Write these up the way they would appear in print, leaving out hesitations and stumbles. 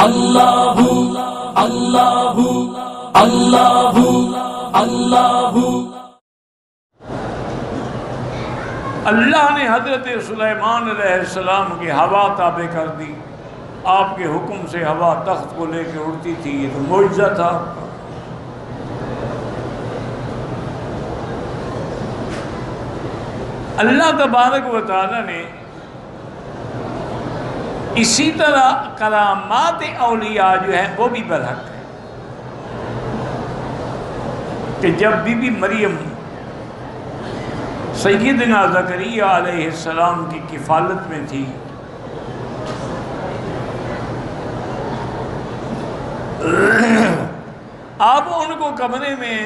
اللہ اللہ اللہ اللہ۔ اللہ نے حضرت سلیمان علیہ السلام کی ہوا تابع کر دی، آپ کے حکم سے ہوا تخت کو لے کے اڑتی تھی، یہ تو معجزہ تھا۔ اللہ تبارک و تعالی نے اسی طرح کرامات اولیاء جو ہیں وہ بھی برحق ہے کہ جب بی بی مریم سیدنا زکریا علیہ السلام کی کفالت میں تھی، آپ ان کو کمرے میں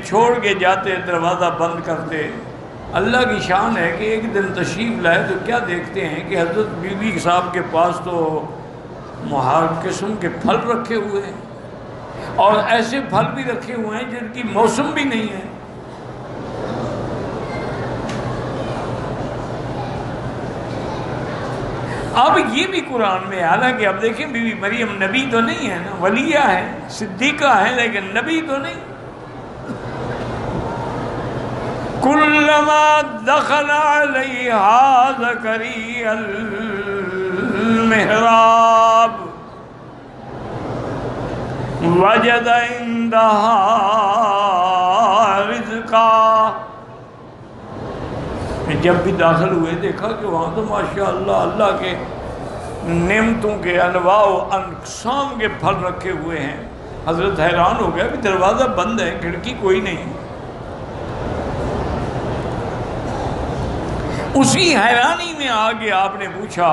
چھوڑ کے جاتے، دروازہ بند کرتے۔ اللہ کی شان ہے کہ ایک دن تشریف لائے تو کیا دیکھتے ہیں کہ حضرت بی بی صاحب کے پاس تو ہر قسم کے پھل رکھے ہوئے ہیں، اور ایسے پھل بھی رکھے ہوئے ہیں جن کی موسم بھی نہیں ہے۔ اب یہ بھی قرآن میں، حالانکہ اب دیکھیں بی بی مریم نبی تو نہیں ہے نا، ولیہ ہے، صدیقہ ہے، لیکن نبی تو نہیں۔ کلما دخل علیہا زکریا المحراب وجد عندہا رزقا، جب بھی داخل ہوئے دیکھا کہ وہاں تو ماشاءاللہ اللہ کے نعمتوں کے انواع و اقسام کے پھل رکھے ہوئے ہیں۔ حضرت حیران ہو گیا کہ دروازہ بند ہے، کھڑکی کوئی نہیں۔ اسی حیرانی میں آگے آپ نے پوچھا،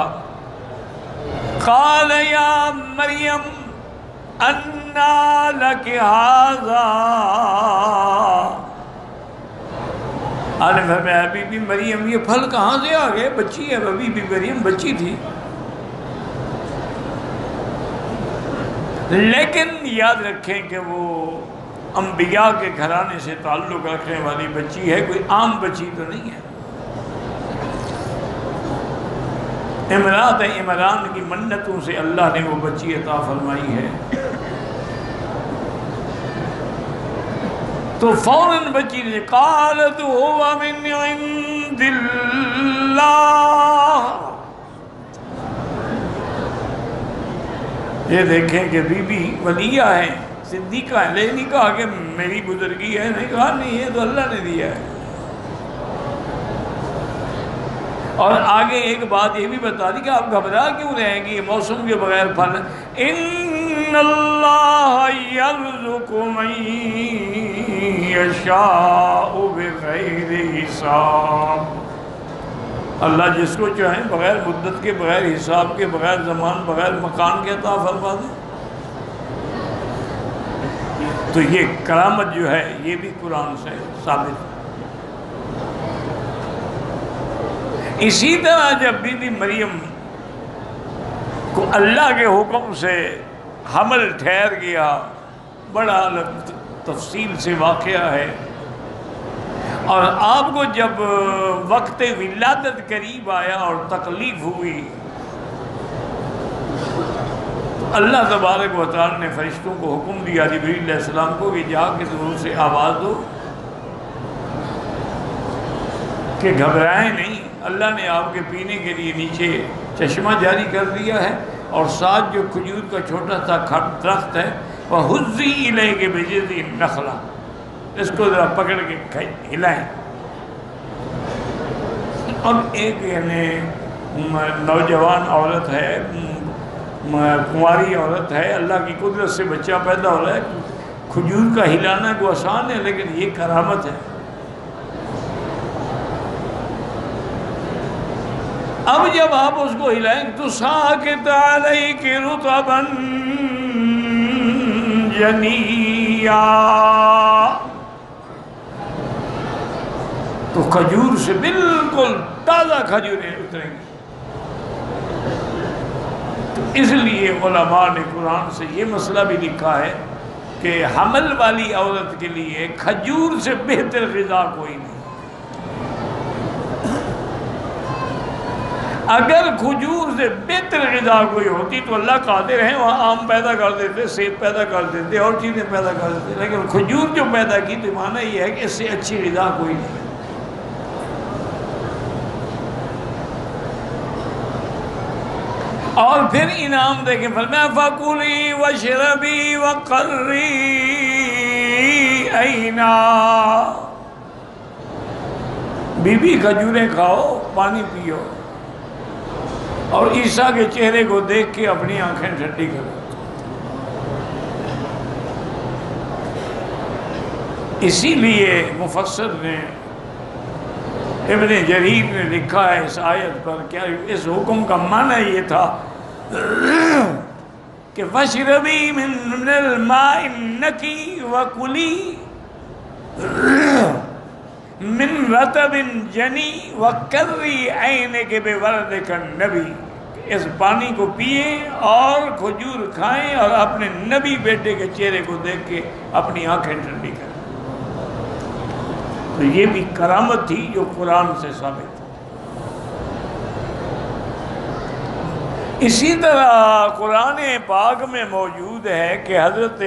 قال یا مریم انا لک ھذا، آپ نے فرمایا بی بی مریم یہ پھل کہاں سے آ گئے؟ بچی ہے، بی بی مریم بچی تھی۔ لیکن یاد رکھیں کہ وہ انبیاء کے گھرانے سے تعلق رکھنے والی بچی ہے، کوئی عام بچی تو نہیں ہے۔ امرات عمران کی منتوں سے اللہ نے وہ بچی عطا فرمائی ہے۔ تو فوراً بچی نے قالت هو من عند اللہ، یہ دیکھیں کہ بی بی ولیہ ہے، صدیقہ ہے، لیکن نہیں کہا کہ میری بزرگی ہے، نہیں کہا نہیں، یہ تو اللہ نے دیا ہے۔ اور آگے ایک بات یہ بھی بتا دی کہ آپ گھبرا کیوں رہیں گی موسم کے بغیر پھل؟ ان اللہ یرزق من یشاء بغیر حساب، اللہ جس کو چاہیں بغیر مدت کے، بغیر حساب کے، بغیر زمان، بغیر مکان کے عطا فرما دیں۔ تو یہ کرامت جو ہے یہ بھی قرآن سے ثابت ہے۔ اسی طرح جب بی بی مریم کو اللہ کے حکم سے حمل ٹھہر گیا، بڑا الگ تفصیل سے واقعہ ہے، اور آپ کو جب وقت ولادت قریب آیا اور تکلیف ہوئی تو اللہ تبارک و تعالی نے فرشتوں کو حکم دیا جبریل علیہ السلام کو کہ جا کے زور سے آواز دو کہ گھبرائیں نہیں، اللہ نے آپ کے پینے کے لیے نیچے چشمہ جاری کر دیا ہے، اور ساتھ جو کھجور کا چھوٹا سا درخت ہے وَهُزِّي إِلَيْكِ بِجِذْعِ النَّخْلَةِ، اس کو ذرا پکڑ کے ہلائیں۔ اب ایک یعنی نوجوان عورت ہے، کنواری عورت ہے، اللہ کی قدرت سے بچہ پیدا ہو رہا ہے، کھجور کا ہلانا کو آسان ہے، لیکن یہ کرامت ہے۔ اب جب آپ اس کو ہلائیں تو ساکت علیک رطبا جنیا، تو کھجور سے بالکل تازہ کھجوریں اتریں گی۔ تو اس لیے علماء نے قرآن سے یہ مسئلہ بھی لکھا ہے کہ حمل والی عورت کے لیے کھجور سے بہتر غذا کوئی نہیں۔ اگر کھجور سے بہتر غذا کوئی ہوتی تو اللہ قادر ہے وہاں آم پیدا کر دیتے، سیب پیدا کر دیتے، اور چیزیں پیدا کر دیتے، لیکن کھجور جو پیدا کی تو معنی یہ ہے کہ اس سے اچھی غذا کوئی نہیں۔ اور پھر انعام دیکھیں، فرمایا فَكُلِي وَاشْرَبِي وَقَرِّي عَيْنًا، بی بی کھجوریں کھاؤ، پانی پیو، اور عیسیٰ کے چہرے کو دیکھ کے اپنی آنکھیں ٹھنڈی کرو۔ اسی لیے مفسر نے ابن جریر نے لکھا ہے اس آیت پر، کیا اس حکم کا معنی یہ تھا کہ وَاشْرَبِي مِنَ الْمَاءِ النَّقِيِّ وَكُلِي مِنْ رَطَبٍ جَنِيٍّ وَقَرِّي عَيْنِكِ بِوَلَدِكَ النَّبِيِّ، اس پانی کو پئیں اور کھجور کھائیں اور اپنے نبی بیٹے کے چہرے کو دیکھ کے اپنی آنکھیں ٹھنڈی کریں۔ تو یہ بھی کرامت تھی جو قرآن سے ثابت ہے۔ اسی طرح قرآن پاک میں موجود ہے کہ حضرت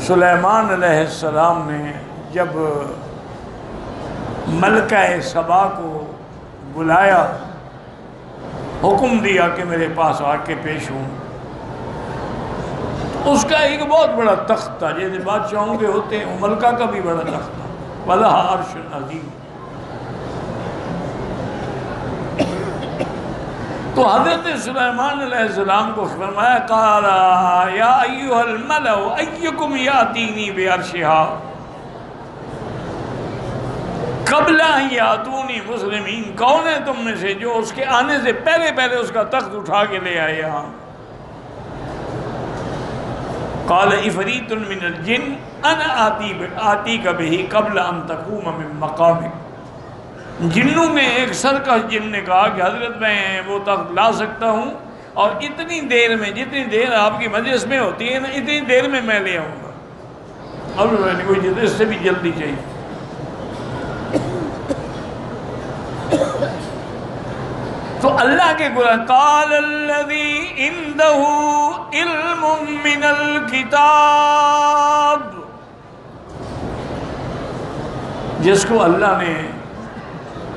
سلیمان علیہ السلام نے جب ملکہ سبا کو بلایا، حکم دیا کہ میرے پاس آ کے پیش ہوں، اس کا ایک بہت بڑا تخت تھا، جیسے بادشاہوں کے ہوتے ہیں، ملکہ کا بھی بڑا تخت تھا، وَلَهَا عَرْشٌ عَظِيمٌ۔ تو حضرت سلیمان علیہ السلام کو فرمایا قَالَ يَا أَيُّهَا الْمَلَأُ أَيُّكُمْ يَأْتِينِي بِعَرْشِهَا قبل ان یاتونی مسلمین، کون ہے تم میں سے جو اس کے آنے سے پہلے پہلے اس کا تخت اٹھا کے لے آئے یہاں؟ قال عفریت من الجن انا آتیک بہ قبل ان تقوم من مقامک۔ جنوں میں ایک سرکش جن نے کہا کہ حضرت میں وہ تخت لا سکتا ہوں، اور اتنی دیر میں، جتنی دیر آپ کی مجلس میں ہوتی ہے نا، اتنی دیر میں میں لے آؤں گا۔ اب میں نے کوئی اس سے بھی جلدی چاہیے۔ تو اللہ کے قرآن قال الذی عنده علم من الکتاب، جس کو اللہ نے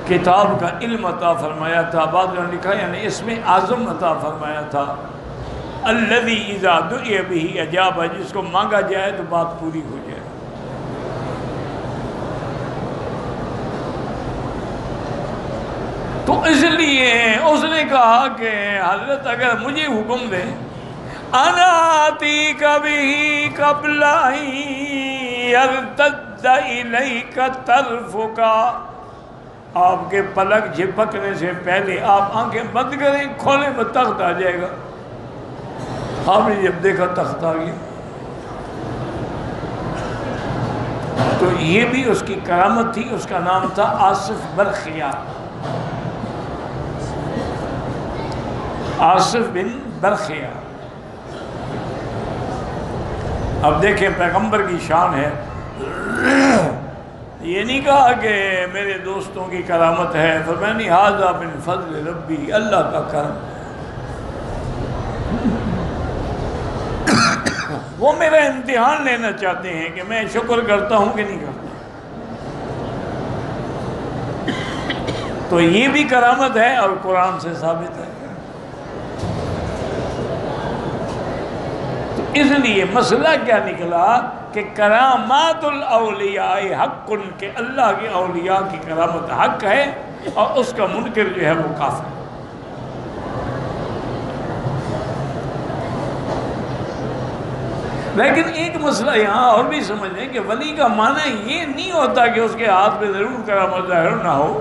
کتاب کا علم عطا فرمایا تھا، بعد میں لکھا یعنی اس میں اعظم عطا فرمایا تھا، الذی اذا دعی بہ اجاب، جس کو مانگا جائے تو بات پوری ہو جائے۔ تو اس لیے اس نے کہا کہ حضرت اگر مجھے حکم دے، انا آتیک بہ قبل ان یرتد الیک طرفک، آپ کے پلک جھپکنے سے پہلے آپ آنکھیں بند کریں، کھولیں میں تخت آ جائے گا۔ آپ نے جب دیکھا تخت آ گیا، تو یہ بھی اس کی کرامت تھی۔ اس کا نام تھا آصف برخیہ، آصف بن برخیہ۔ اب دیکھیں پیغمبر کی شان ہے، یہ نہیں کہا کہ میرے دوستوں کی کرامت ہے، فرمانی ھذا من فضل ربی، اللہ کا کرم، وہ میرا امتحان لینا چاہتے ہیں کہ میں شکر کرتا ہوں کہ نہیں کرتا۔ تو یہ بھی کرامت ہے اور قرآن سے ثابت ہے۔ اس لیے مسئلہ کیا نکلا کہ کرامات الاولیاء حق، کے اللہ کے اولیاء کی کرامت حق ہے، اور اس کا منکر جو ہے وہ کافر ہے۔ لیکن ایک مسئلہ یہاں اور بھی سمجھ لیں کہ ولی کا معنی یہ نہیں ہوتا کہ اس کے ہاتھ پہ ضرور کرامت ظاہر نہ ہو۔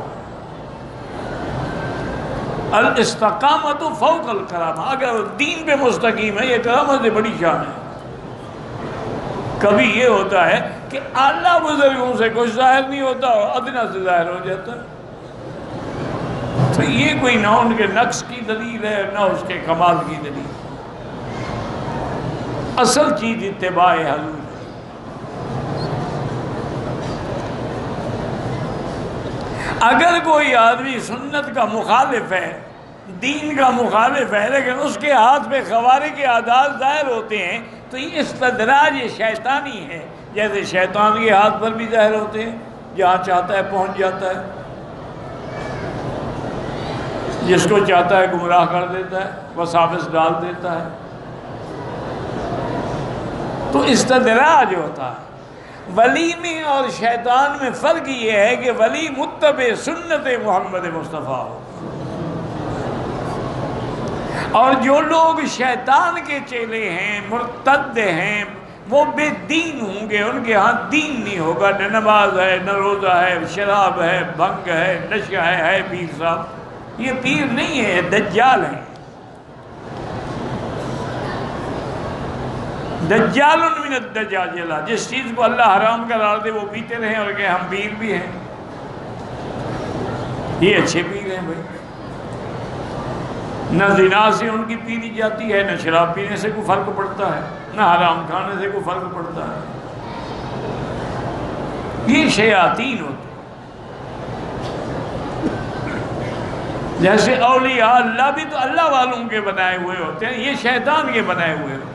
الاستقامت فوق الکرامہ، اگر دین پہ مستقیم ہے، یہ کرامت سے بڑی شان ہے۔ کبھی یہ ہوتا ہے کہ اعلیٰ بزرگوں سے کچھ ظاہر نہیں ہوتا اور ادنا سے ظاہر ہو جاتا ہے، تو یہ کوئی نہ ان کے نقص کی دلیل ہے نہ اس کے کمال کی دلیل۔ اصل چیز اتباع حضور۔ اگر کوئی آدمی سنت کا مخالف ہے، دین کا مخالف ہے، لیکن اس کے ہاتھ پہ خوارق کے عادات ظاہر ہوتے ہیں تو یہ استدراج شیطانی ہے، جیسے شیطان کے ہاتھ پر بھی ظاہر ہوتے ہیں، جہاں چاہتا ہے پہنچ جاتا ہے، جس کو چاہتا ہے گمراہ کر دیتا ہے، وساوس ڈال دیتا ہے، تو استدراج ہوتا ہے۔ ولی میں اور شیطان میں فرق یہ ہے کہ ولی متبع سنت محمد مصطفیٰ ہو، اور جو لوگ شیطان کے چیلے ہیں، مرتد ہیں، وہ بے دین ہوں گے، ان کے ہاں دین نہیں ہوگا، نہ نماز ہے، نہ روزہ ہے، شراب ہے، بھنگ ہے، نشہ ہے پیر صاحب، یہ پیر نہیں ہے، دجال ہیں، دجال من الدجاجلہ، جس چیز کو اللہ حرام قرار دے وہ پیتے رہیں اور کہ ہم پیر بھی ہیں، یہ اچھے پیر ہیں بھائی، نہ زنا سے ان کی پی لی جاتی ہے، نہ شراب پینے سے کوئی فرق پڑتا ہے، نہ حرام کھانے سے کوئی فرق پڑتا ہے، یہ شیاطین ہوتے ہیں۔ جیسے اولیاء اللہ بھی تو اللہ والوں کے بنائے ہوئے ہوتے ہیں، یہ شیطان کے بنائے ہوئے ہوتے ہیں۔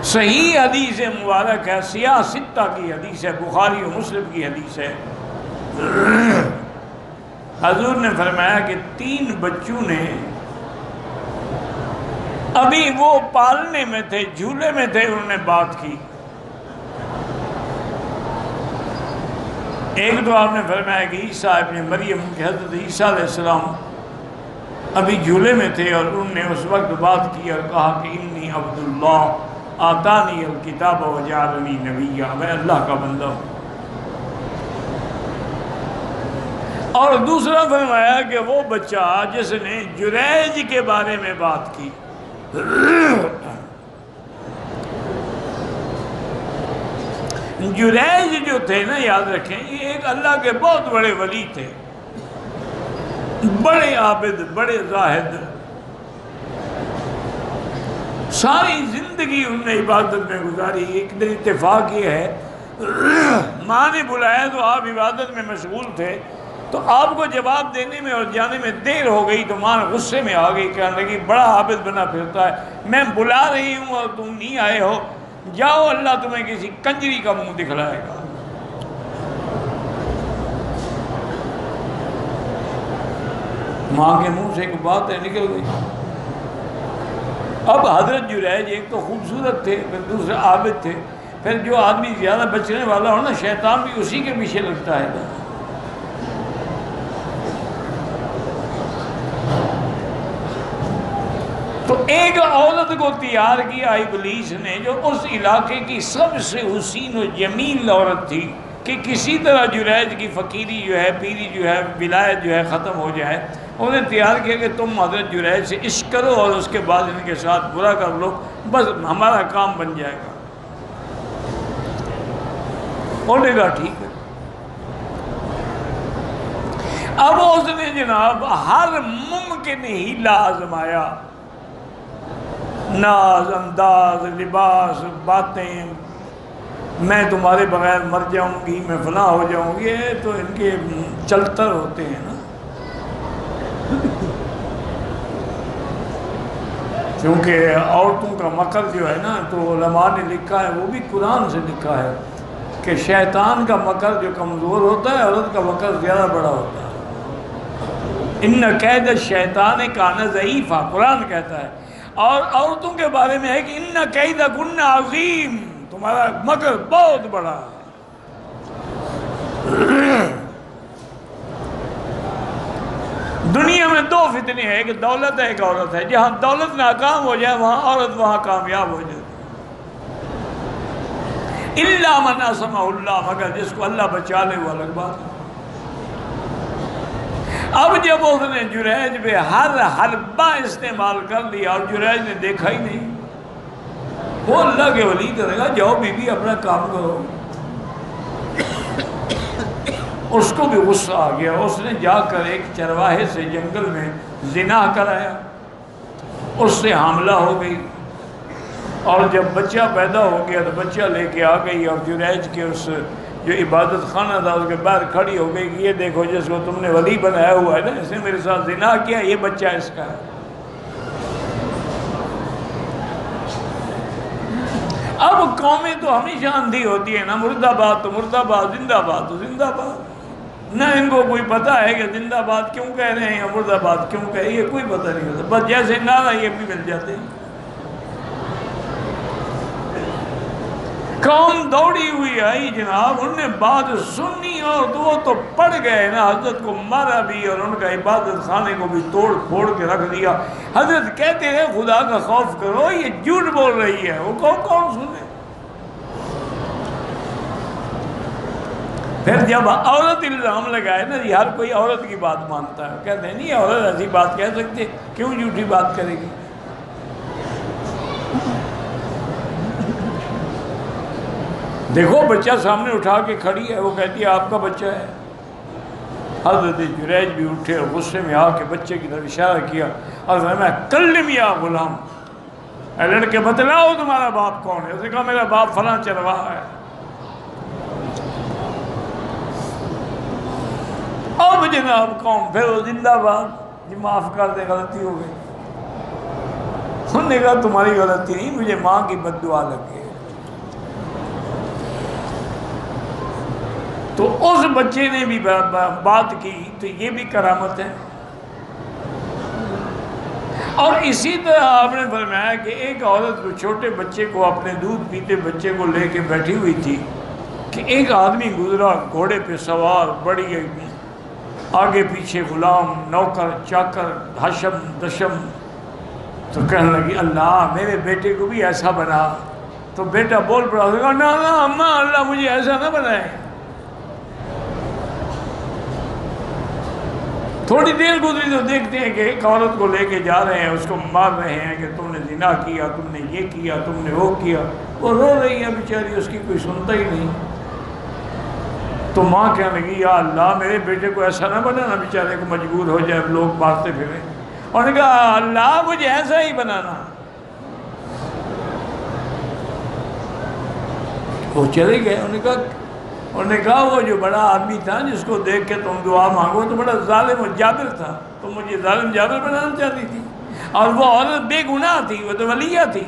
صحیح حدیث مبارک ہے، سیاہ ستہ کی حدیث ہے، بخاری و مسلم کی حدیث ہے، حضور نے فرمایا کہ 3 بچوں نے ابھی وہ پالنے میں تھے، جھولے میں تھے، انہوں نے بات کی۔ ایک تو آپ نے فرمایا کہ عیسیٰ ابن مریم کے حضرت عیسیٰ علیہ السلام ابھی جھولے میں تھے اور انہوں نے اس وقت بات کی اور کہا کہ انی عبداللہ آتانی الکتاب وجعلنی نبیہ، میں اللہ کا بندہ ہوں۔ اور دوسرا فرمایا کہ وہ بچہ جس نے جریج کے بارے میں بات کی، جریج جو تھے نا، یاد رکھیں یہ ایک اللہ کے بہت بڑے ولی تھے، بڑے عابد، بڑے زاہد، ساری زندگی انہوں نے عبادت میں گزاری۔ ایک دن اتفاق یہ ہے، ماں نے بلایا تو آپ عبادت میں مشغول تھے، تو آپ کو جواب دینے میں اور جانے میں دیر ہو گئی، تو ماں غصے میں آ گئی، کہنے لگی بڑا عابد بنا پھرتا ہے، میں بلا رہی ہوں اور تم نہیں آئے ہو، جاؤ اللہ تمہیں کسی کنجری کا منہ دکھلائے گا۔ ماں کے منہ سے ایک بات نکل گئی۔ اب حضرت جریج ایک تو خوبصورت تھے، پھر دوسرے عابد تھے، پھر جو آدمی زیادہ بچنے والا ہو نا، شیطان بھی اسی کے پیچھے لگتا ہے۔ تو ایک عورت کو تیار کیا ابلیس نے، جو اس علاقے کی سب سے حسین و جمیل عورت تھی، کہ کسی طرح جریج کی فقیری جو ہے، پیری جو ہے، ولایت جو ہے ختم ہو جائے۔ انہوں نے تیار کیا کہ تم حضرت جریج سے عشق کرو اور اس کے بعد ان کے ساتھ برا کر لو، بس ہمارا کام بن جائے گا۔ انہوں نے کہا ٹھیک ہے۔ اب اس نے جناب ہر ممکن ہیلا آزمایا، ناز، انداز، لباس، باتیں، میں تمہارے بغیر مر جاؤں گی، میں فنا ہو جاؤں گی، یہ تو ان کے چلتر ہوتے ہیں نا۔ کیونکہ عورتوں کا مکر جو ہے نا، تو علماء نے لکھا ہے، وہ بھی قرآن سے لکھا ہے، کہ شیطان کا مکر جو کمزور ہوتا ہے، عورت کا مکر زیادہ بڑا ہوتا ہے۔ ان کید الشیطان کان ضعیفا، قرآن کہتا ہے۔ اور عورتوں کے بارے میں ہے کہ ان کیدکن عظیم، تمہارا مکر بہت بڑا ہے۔ دنیا میں 2 فتنے ہیں، ایک دولت ہے، ایک عورت ہے۔ جہاں دولت ناکام ہو جائے وہاں عورت وہاں کامیاب ہو جائے۔ الا من عصمہ اللہ، مگر جس کو اللہ بچا لے وہ الگ بات ہے۔ اب جب اس نے جریج پہ ہر حربہ استعمال کر لیا اور جریج نے دیکھا ہی نہیں، وہ اللہ کے ولی کرے گا، جاؤ بی بی اپنا کام کرو۔ اس کو بھی غصہ آ گیا، اس نے جا کر ایک چرواہے سے جنگل میں زنا کرایا، اس سے حاملہ ہو گئی، اور جب بچہ پیدا ہو گیا تو بچہ لے کے آ گئی اور جریج کے اس جو عبادت خانہ تھا اس کے باہر کھڑی ہو گئی کہ یہ دیکھو جس کو تم نے ولی بنایا ہوا ہے نا، اس نے میرے ساتھ زنا کیا، یہ بچہ اس کا ہے۔ اب قومیں تو ہمیشہ اندھی ہوتی ہیں نا، مرد آباد تو مرد آباد، زندہ آباد تو زندہ آباد، نہ ان کو کوئی پتہ ہے کہ زندہ آباد کیوں کہہ رہے ہیں یا مرد آباد کیوں کہہ رہے ہیں، یہ کوئی پتہ نہیں ہوتا، بس جیسے نعرہ یہ بھی مل جاتے ہیں۔ قوم دوڑی ہوئی آئی جناب، انہوں نے بات سنی اور وہ تو پڑ گئے نا، حضرت کو مارا بھی اور ان کا عبادت خانے کو بھی توڑ پھوڑ کے رکھ دیا۔ حضرت کہتے ہیں خدا کا خوف کرو، یہ جھوٹ بول رہی ہے، وہ کون سنے۔ پھر جب عورت الزام لگائے نا، یہ ہر کوئی عورت کی بات مانتا ہے، کہتے ہیں نہیں عورت ایسی بات کہہ سکتے، کیوں جھوٹی بات کرے گی۔ دیکھو بچہ سامنے اٹھا کے کھڑی ہے، وہ کہتی ہے آپ کا بچہ ہے۔ حضرت جریج بھی اٹھے اور غصے میں آ کے بچے کی طرف اشارہ کیا اور فرمایا کلم یا غلام، اے لڑکے بتلاؤ تمہارا باپ کون ہے۔ اس نے کہا میرا باپ فلاں چرواہا ہے۔ اب جناب قوم پھر وہ زندہ باد، جی معاف کر دے غلطی ہو گئی۔ انہوں نے کہا تمہاری غلطی نہیں، مجھے ماں کی بد دعا لگ گئی۔ تو اس بچے نے بھی بات کی، تو یہ بھی کرامت ہے۔ اور اسی طرح آپ نے فرمایا کہ ایک عورت کو چھوٹے بچے کو، اپنے دودھ پیتے بچے کو لے کے بیٹھی ہوئی تھی کہ ایک آدمی گزرا گھوڑے پہ سوار، بڑی آگے پیچھے غلام، نوکر، چاکر، حشم دشم، تو کہنے لگی اللہ میرے بیٹے کو بھی ایسا بنا۔ تو بیٹا بول پڑا، کہا نا اماں اللہ مجھے ایسا نہ بنائے۔ تھوڑی دیر گزری تو دیکھتے ہیں کہ ایک عورت کو لے کے جا رہے ہیں، اس کو مار رہے ہیں کہ تم نے زنا کیا، تم نے یہ کیا، تم نے وہ کیا۔ وہ رو رہی ہے بیچاری، اس کی کوئی سنتا ہی نہیں۔ تو ماں کہنے لگی یا اللہ میرے بیٹے کو ایسا نہ بنانا، بیچارے کو مجبور ہو جائے لوگ مارتے پھریں۔ اور نے کہا اللہ مجھے ایسا ہی بنانا۔ وہ چلے گئے۔ انہوں نے کہا وہ جو بڑا آدمی تھا جس کو دیکھ کے تم دعا مانگو تو بڑا ظالم و جابر تھا، تو مجھے ظالم جابر بنانا چاہتی تھی۔ اور وہ عورت بے گناہ تھی، وہ تو ولیہ تھی،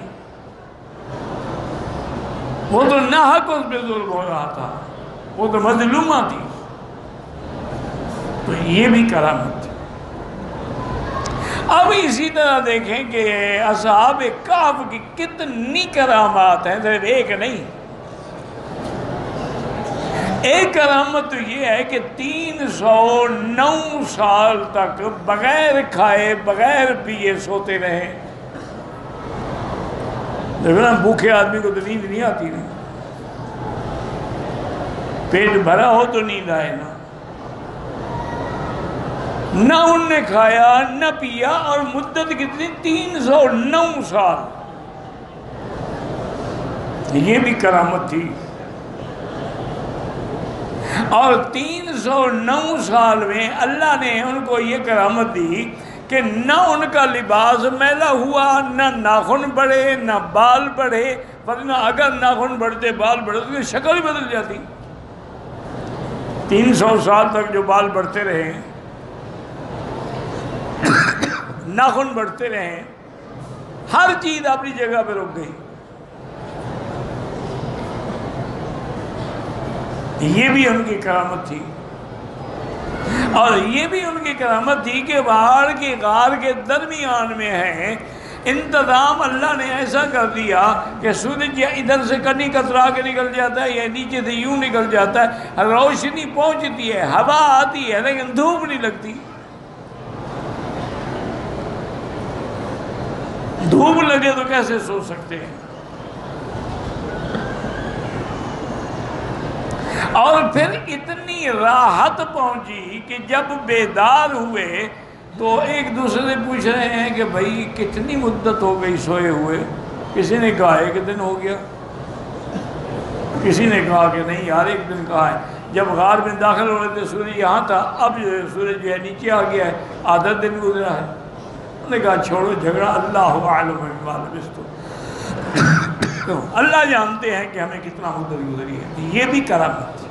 وہ تو ناحق اس پہ ظلم ہو رہا تھا، وہ تو مظلومہ تھی۔ تو یہ بھی کرامت تھی۔ اب اسی طرح دیکھیں کہ اصحاب کہف کی کتنی کرامات ہیں، صرف ایک نہیں۔ ایک کرامت تو یہ ہے کہ 309 سال تک بغیر کھائے بغیر پیے سوتے رہے۔ دیکھو نا بھوکے آدمی کو تو نیند نہیں آتی نا، پیٹ بھرا ہو تو نیند آئے نا۔ نہ ان نے کھایا نہ پیا، اور مدت کتنی 309 سال۔ یہ بھی کرامت تھی۔ اور 309 سال میں اللہ نے ان کو یہ کرامت دی کہ نہ ان کا لباس میلا ہوا، نہ ناخن بڑھے، نہ بال بڑھے، ورنہ اگر ناخن بڑھتے بال بڑھتے تو شکل ہی بدل جاتی۔ 300 سال تک جو بال بڑھتے رہے، ناخن بڑھتے رہے، ہر چیز اپنی جگہ پہ رک گئی۔ یہ بھی ان کی کرامت تھی۔ اور یہ بھی ان کی کرامت تھی کہ پہاڑ کے غار کے درمیان میں ہے، انتظام اللہ نے ایسا کر دیا کہ سورج یا ادھر سے کنی کترا کے نکل جاتا ہے یا نیچے سے یوں نکل جاتا ہے، روشنی پہنچتی ہے، ہوا آتی ہے لیکن دھوپ نہیں لگتی۔ دھوپ لگے تو کیسے سو سکتے ہیں؟ اور پھر اتنی راحت پہنچی کہ جب بیدار ہوئے تو ایک دوسرے سے پوچھ رہے ہیں کہ بھائی کتنی مدت ہو گئی سوئے ہوئے؟ کسی نے کہا ایک دن ہو گیا، کسی نے کہا کہ نہیں یار ایک دن کہا ہے، جب غار میں داخل ہو رہے تھے سورج یہاں تھا، اب سورج جو ہے نیچے آ گیا ہے، آدھا دن گزرا ہے۔ انہوں نے کہا چھوڑو جھگڑا، اللہ اعلم بما لبثتم۔ تو اللہ جانتے ہیں کہ ہمیں کتنا مدت گزری ہے، یہ بھی کرامت تھی۔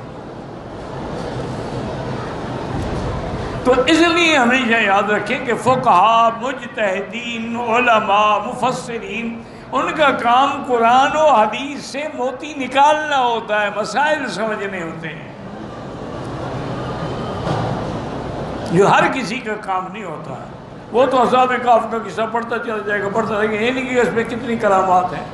تو اس لیے ہمیشہ یاد رکھیں کہ فقہا، مجتہدین، علماء، مفسرین، ان کا کام قرآن و حدیث سے موتی نکالنا ہوتا ہے، مسائل سمجھنے ہوتے ہیں، جو ہر کسی کا کام نہیں ہوتا ہے۔ وہ تو اصحاب کہف کا قصہ پڑھتا چلا جائے گا، پڑھتا رہے گا، یہ نہیں کہ اس میں کتنی کرامات ہیں۔